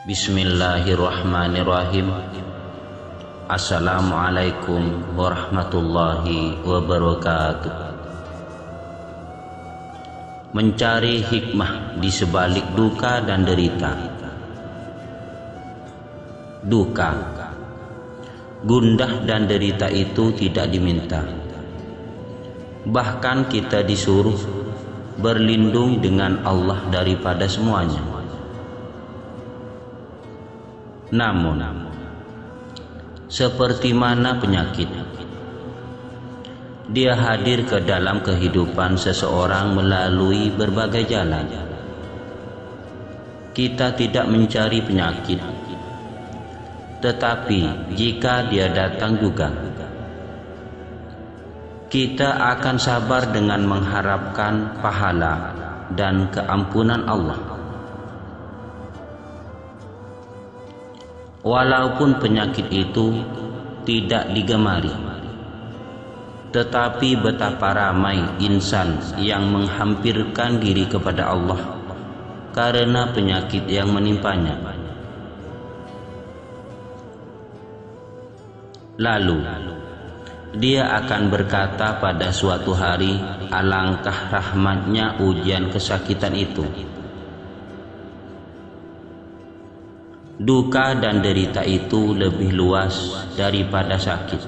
Bismillahirrahmanirrahim. Assalamualaikum warahmatullahi wabarakatuh. Mencari hikmah di sebalik duka dan derita. Duka, gundah dan derita itu tidak diminta. Bahkan kita disuruh berlindung dengan Allah daripada semuanya. Namun, seperti mana penyakit, dia hadir ke dalam kehidupan seseorang melalui berbagai jalan. Kita tidak mencari penyakit, tetapi jika dia datang juga, kita akan sabar dengan mengharapkan pahala dan keampunan Allah. Walaupun penyakit itu tidak digemari, tetapi betapa ramai insan yang menghampirkan diri kepada Allah karena penyakit yang menimpanya. Lalu dia akan berkata pada suatu hari, alangkah rahmatnya ujian kesakitan itu. Duka dan derita itu lebih luas daripada sakit.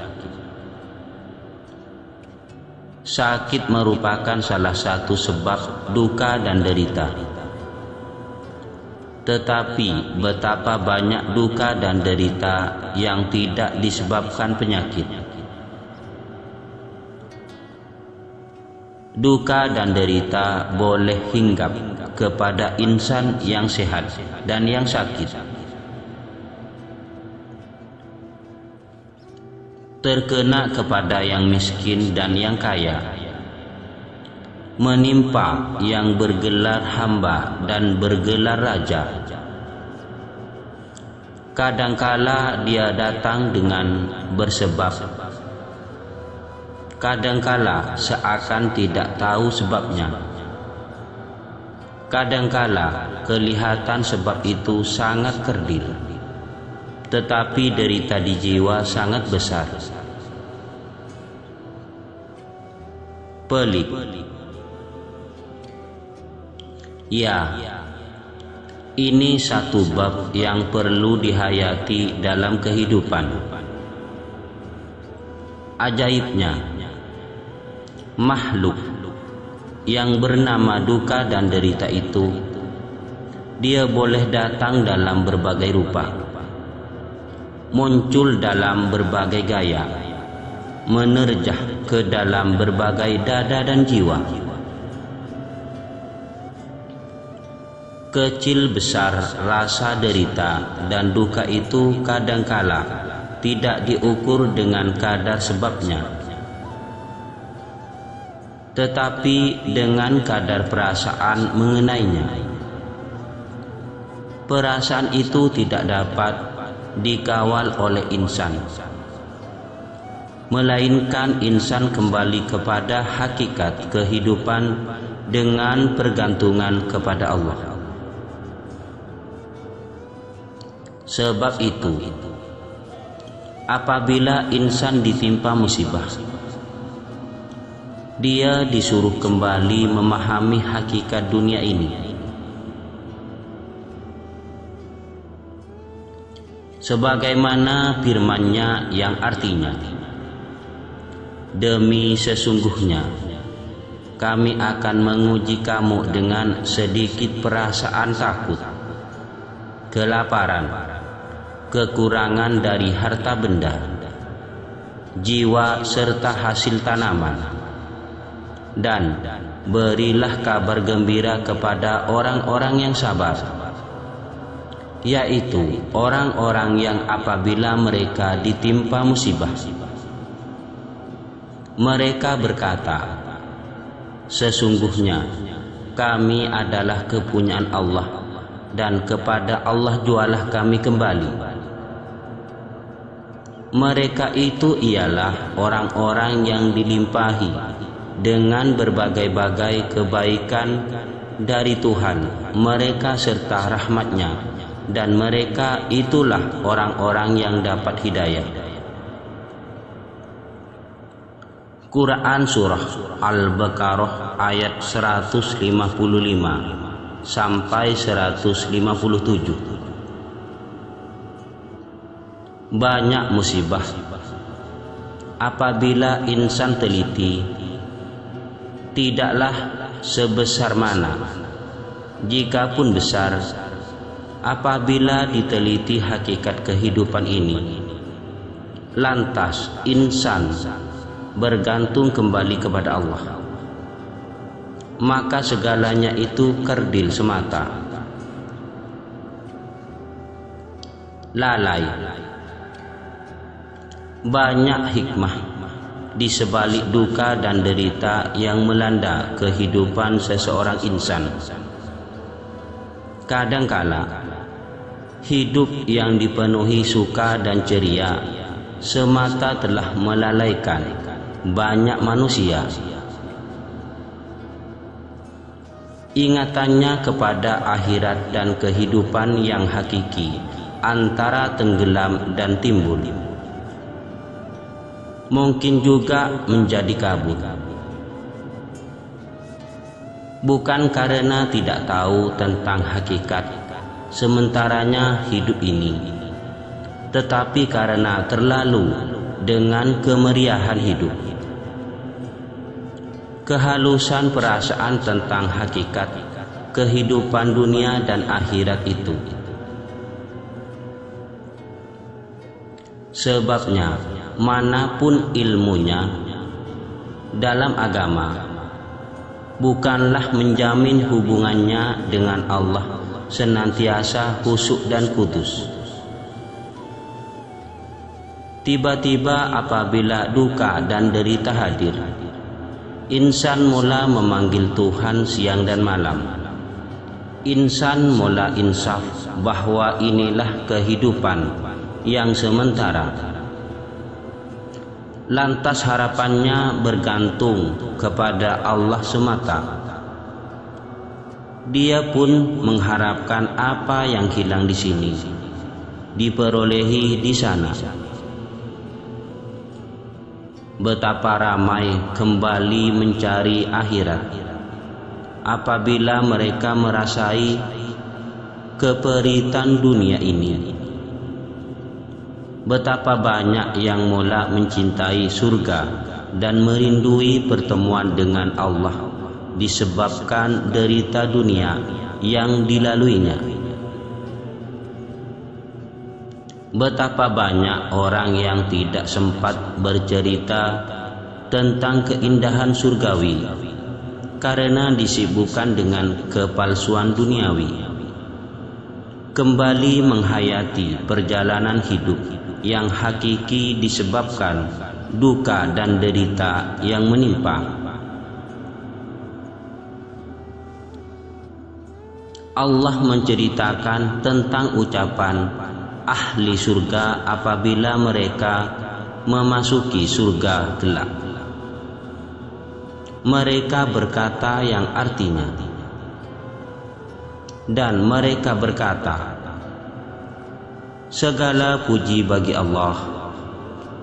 Sakit merupakan salah satu sebab duka dan derita. Tetapi betapa banyak duka dan derita yang tidak disebabkan penyakit. Duka dan derita boleh hinggap kepada insan yang sehat dan yang sakit. Terkena kepada yang miskin dan yang kaya, menimpa yang bergelar hamba dan bergelar raja. Kadangkala dia datang dengan bersebab, kadangkala seakan tidak tahu sebabnya. Kadangkala kelihatan sebab itu sangat kerdil, tetapi derita di jiwa sangat besar. Pelik. Ya, ini satu bab yang perlu dihayati dalam kehidupan. Ajaibnya, makhluk yang bernama duka dan derita itu, dia boleh datang dalam berbagai rupa, muncul dalam berbagai gaya, menerjah ke dalam berbagai dada dan jiwa. Kecil besar rasa derita dan duka itu kadangkala tidak diukur dengan kadar sebabnya, tetapi dengan kadar perasaan mengenainya. Perasaan itu tidak dapat dikawal oleh insan, melainkan insan kembali kepada hakikat kehidupan dengan pergantungan kepada Allah. Sebab itu, apabila insan ditimpa musibah, dia disuruh kembali memahami hakikat dunia ini. Sebagaimana firman-Nya yang artinya, demi sesungguhnya kami akan menguji kamu dengan sedikit perasaan takut, kelaparan, kekurangan dari harta benda, jiwa serta hasil tanaman. Dan berilah kabar gembira kepada orang-orang yang sabar, yaitu orang-orang yang apabila mereka ditimpa musibah, mereka berkata, sesungguhnya kami adalah kepunyaan Allah, dan kepada Allah jualah kami kembali. Mereka itu ialah orang-orang yang dilimpahi dengan berbagai-bagai kebaikan dari Tuhan mereka serta rahmat-Nya, dan mereka itulah orang-orang yang dapat hidayah. Quran Surah Al-Baqarah ayat 155 sampai 157. Banyak musibah apabila insan teliti, tidaklah sebesar mana, jikapun besar, apabila diteliti hakikat kehidupan ini, lantas insan bergantung kembali kepada Allah, maka segalanya itu kerdil semata. Lalai. Banyak hikmah di sebalik duka dan derita yang melanda kehidupan seseorang insan. Kadangkala hidup yang dipenuhi suka dan ceria semata telah melalaikan banyak manusia. Ingatannya kepada akhirat dan kehidupan yang hakiki antara tenggelam dan timbul, mungkin juga menjadi kabur. Bukan karena tidak tahu tentang hakikat sementaranya hidup ini, tetapi karena terlalu dengan kemeriahan hidup, kehalusan perasaan tentang hakikat kehidupan dunia dan akhirat itu. Sebabnya manapun ilmunya dalam agama, bukanlah menjamin hubungannya dengan Allah senantiasa khusyuk dan kudus. Tiba-tiba apabila duka dan derita hadir, insan mula memanggil Tuhan siang dan malam. Insan mula insaf bahwa inilah kehidupan yang sementara. Lantas harapannya bergantung kepada Allah semata. Dia pun mengharapkan apa yang hilang di sini diperolehi di sana. Betapa ramai kembali mencari akhirat apabila mereka merasai keperitan dunia ini. Betapa banyak yang mula mencintai surga dan merindui pertemuan dengan Allah disebabkan derita dunia yang dilaluinya. Betapa banyak orang yang tidak sempat bercerita tentang keindahan surgawi karena disibukkan dengan kepalsuan duniawi. Kembali menghayati perjalanan hidup yang hakiki disebabkan duka dan derita yang menimpa. Allah menceritakan tentang ucapan ahli surga apabila mereka memasuki surga gelap. Mereka berkata yang artinya, dan mereka berkata, segala puji bagi Allah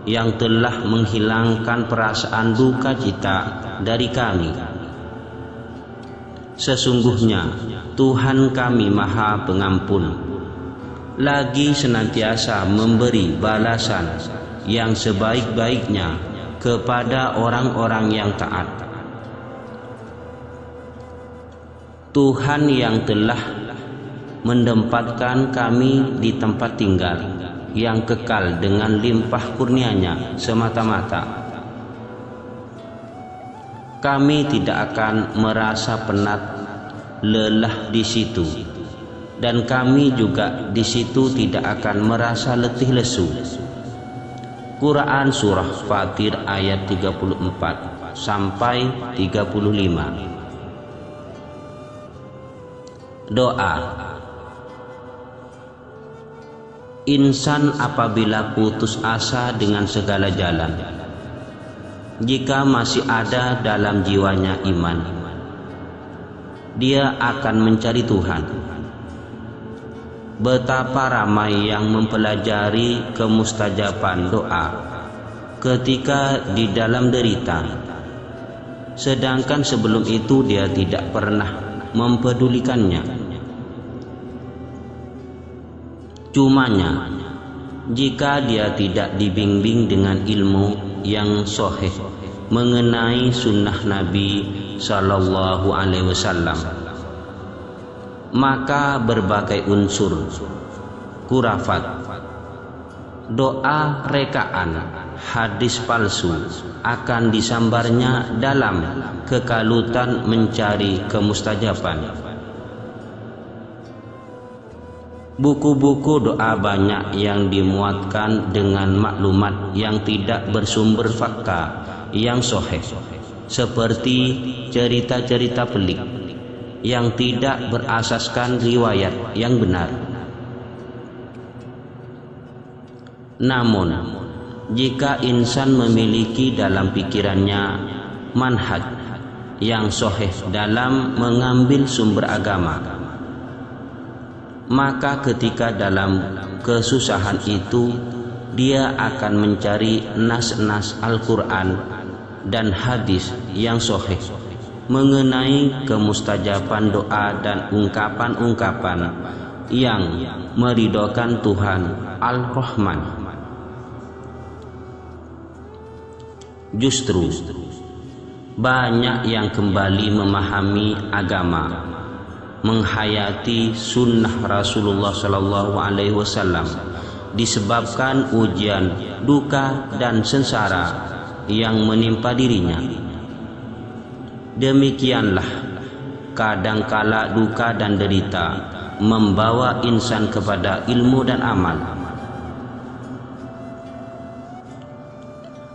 yang telah menghilangkan perasaan duka cita dari kami. Sesungguhnya Tuhan kami Maha Pengampun, lagi senantiasa memberi balasan yang sebaik-baiknya kepada orang-orang yang taat. Tuhan yang telah menempatkan kami di tempat tinggal yang kekal dengan limpah kurnia-Nya semata-mata. Kami tidak akan merasa penat lelah di situ, dan kami juga di situ tidak akan merasa letih lesu. Quran Surah Fatir ayat 34 sampai 35. Doa. Insan apabila putus asa dengan segala jalan, jika masih ada dalam jiwanya iman, dia akan mencari Tuhan. betapa ramai yang mempelajari kemustajaban doa ketika di dalam derita, sedangkan sebelum itu dia tidak pernah mempedulikannya. Cumanya, jika dia tidak dibimbing dengan ilmu yang sahih mengenai sunnah Nabi Sallallahu Alaihi Wasallam, maka berbagai unsur kurafat, doa rekaan, hadis palsu akan disambarnya dalam kekalutan mencari kemustajaban. Buku-buku doa banyak yang dimuatkan dengan maklumat yang tidak bersumber fakta yang sahih, seperti cerita-cerita pelik yang tidak berasaskan riwayat yang benar. Namun, jika insan memiliki dalam pikirannya manhaj yang sahih dalam mengambil sumber agama, maka ketika dalam kesusahan itu dia akan mencari nas-nas Al-Quran dan hadis yang sahih mengenai kemustajaban doa dan ungkapan-ungkapan yang meridhokan Tuhan Al-Rahman. Justru banyak yang kembali memahami agama, menghayati sunnah Rasulullah Sallallahu Alaihi Wasallam disebabkan ujian, duka dan sengsara yang menimpa dirinya. Demikianlah kadangkala duka dan derita membawa insan kepada ilmu dan amal.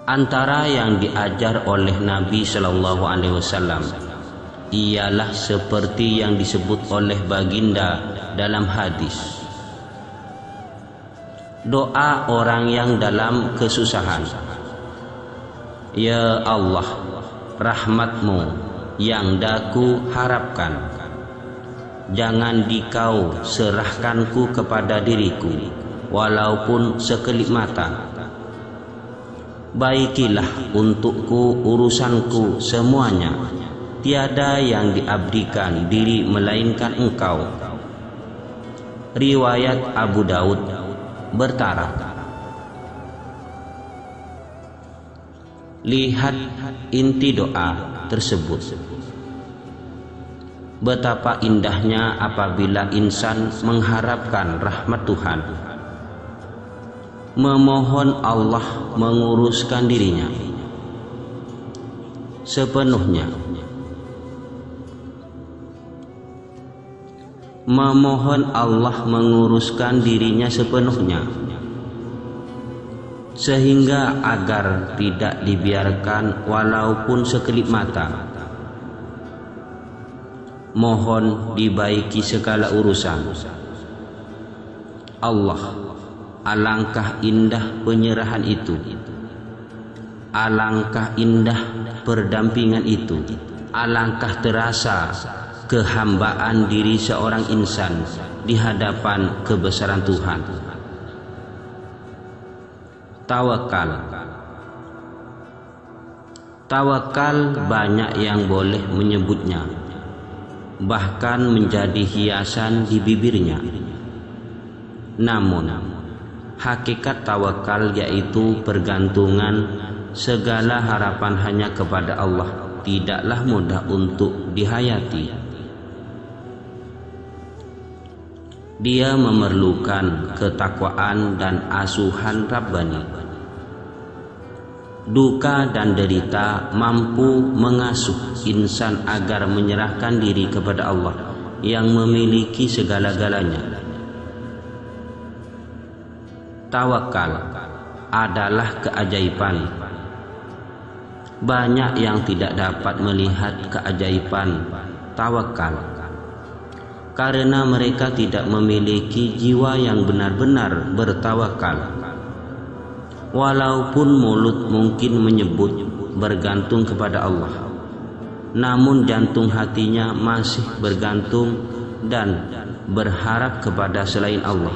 Antara yang diajar oleh Nabi Sallallahu Alaihi Wasallam ialah seperti yang disebut oleh baginda dalam hadis. Doa orang yang dalam kesusahan. Ya Allah, rahmatmu yang daku harapkan, jangan dikau serahkanku kepada diriku walaupun sekelip mata. Baikilah untukku urusanku semuanya, tiada yang diabdikan diri melainkan Engkau. Riwayat Abu Daud bertaraf. Lihat inti doa tersebut. Betapa indahnya apabila insan mengharapkan rahmat Tuhan, memohon Allah menguruskan dirinya sepenuhnya, memohon Allah menguruskan dirinya sepenuhnya, sehingga agar tidak dibiarkan walaupun sekelip mata. Mohon dibaiki segala urusan. Allah, alangkah indah penyerahan itu, alangkah indah perdampingan itu, alangkah terasa kehambaan diri seorang insan di hadapan kebesaran Tuhan. Tawakal. Tawakal banyak yang boleh menyebutnya, bahkan menjadi hiasan di bibirnya. Namun, hakikat tawakal yaitu pergantungan segala harapan hanya kepada Allah tidaklah mudah untuk dihayati. Dia memerlukan ketakwaan dan asuhan Rabbani. Duka dan derita mampu mengasuh insan agar menyerahkan diri kepada Allah yang memiliki segala-galanya. Tawakal adalah keajaiban. Banyak yang tidak dapat melihat keajaiban tawakal karena mereka tidak memiliki jiwa yang benar-benar bertawakal. Walaupun mulut mungkin menyebut bergantung kepada Allah, namun jantung hatinya masih bergantung dan berharap kepada selain Allah.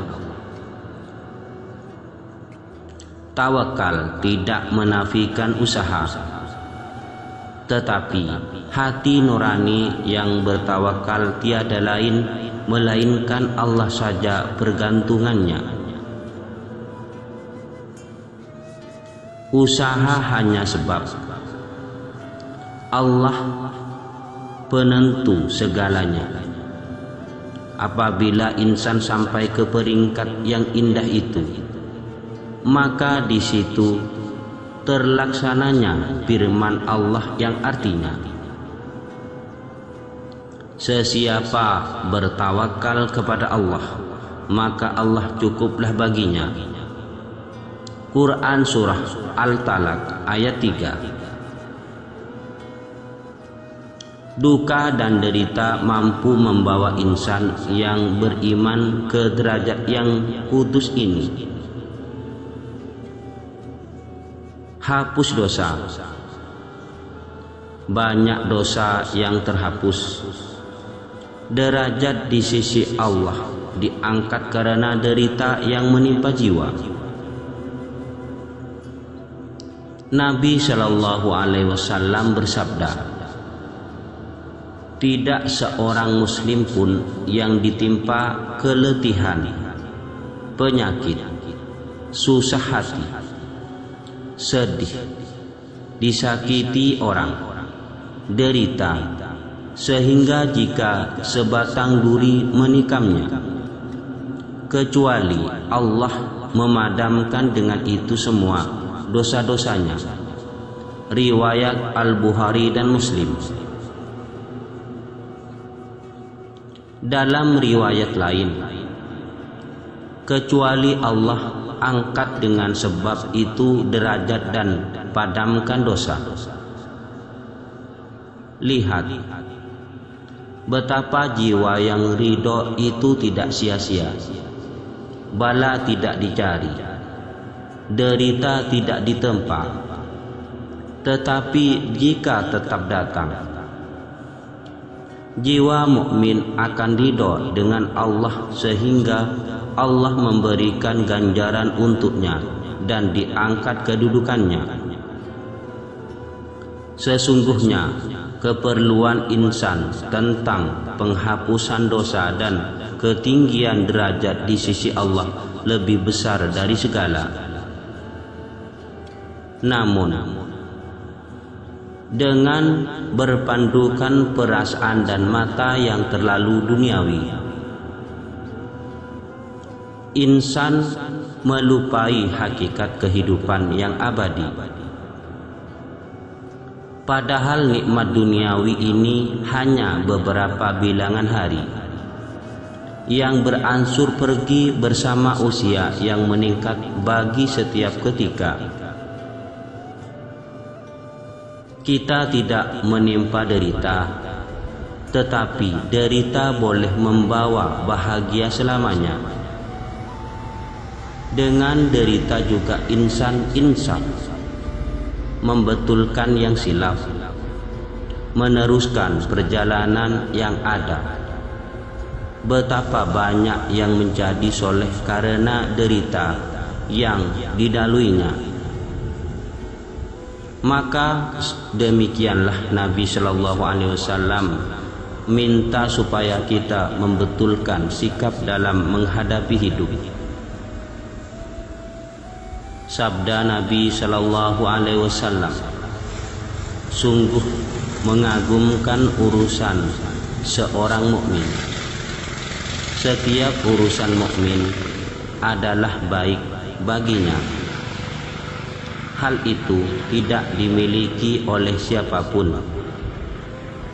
Tawakal tidak menafikan usaha, tetapi hati nurani yang bertawakal tiada lain melainkan Allah saja pergantungannya. Usaha hanya sebab, Allah penentu segalanya. Apabila insan sampai ke peringkat yang indah itu, maka di situ terlaksananya firman Allah yang artinya, sesiapa bertawakal kepada Allah, maka Allah cukuplah baginya. Quran Surah Al-Talaq ayat 3. Duka dan derita mampu membawa insan yang beriman ke derajat yang kudus ini. Hapus dosa. Banyak dosa yang terhapus. Derajat di sisi Allah diangkat karena derita yang menimpa jiwa. Nabi Shallallahu Alaihi Wasallam bersabda, tidak seorang muslim pun yang ditimpa keletihan, penyakit, susah hati, sedih, disakiti orang, derita, sehingga jika sebatang duri menikamnya, kecuali Allah memadamkan dengan itu semua dosa-dosanya. Riwayat Al-Bukhari dan Muslim. Dalam riwayat lain, kecuali Allah angkat dengan sebab itu derajat dan padamkan dosa. Lihat betapa jiwa yang ridho itu tidak sia-sia. Bala tidak dicari, derita tidak ditempa, tetapi jika tetap datang, jiwa mukmin akan ridho dengan Allah sehingga Allah memberikan ganjaran untuknya dan diangkat kedudukannya. Sesungguhnya keperluan insan tentang penghapusan dosa dan ketinggian derajat di sisi Allah lebih besar dari segala. Namun dengan berpandukan perasaan dan mata yang terlalu duniawi, insan melupai hakikat kehidupan yang abadi. Padahal nikmat duniawi ini hanya beberapa bilangan hari yang beransur pergi bersama usia yang meningkat bagi setiap ketika. Kita tidak menimpa derita, tetapi derita boleh membawa bahagia selamanya. Dengan derita juga insan insaf, membetulkan yang silap, meneruskan perjalanan yang ada. Betapa banyak yang menjadi soleh karena derita yang didaluinya. Maka demikianlah Nabi Shallallahu Alaihi Wasallam minta supaya kita membetulkan sikap dalam menghadapi hidup. Sabda Nabi Shallallahu Alaihi Wasallam, sungguh mengagumkan urusan seorang mukmin. Setiap urusan mukmin adalah baik baginya. Hal itu tidak dimiliki oleh siapapun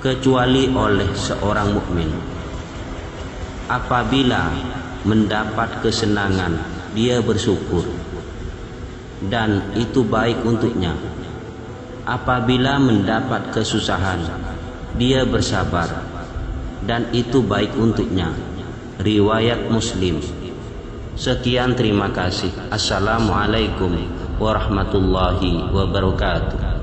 kecuali oleh seorang mukmin. Apabila mendapat kesenangan, dia bersyukur dan itu baik untuknya. Apabila mendapat kesusahan, dia bersabar dan itu baik untuknya. Riwayat Muslim. Sekian, terima kasih. Assalamualaikum warahmatullahi wabarakatuh.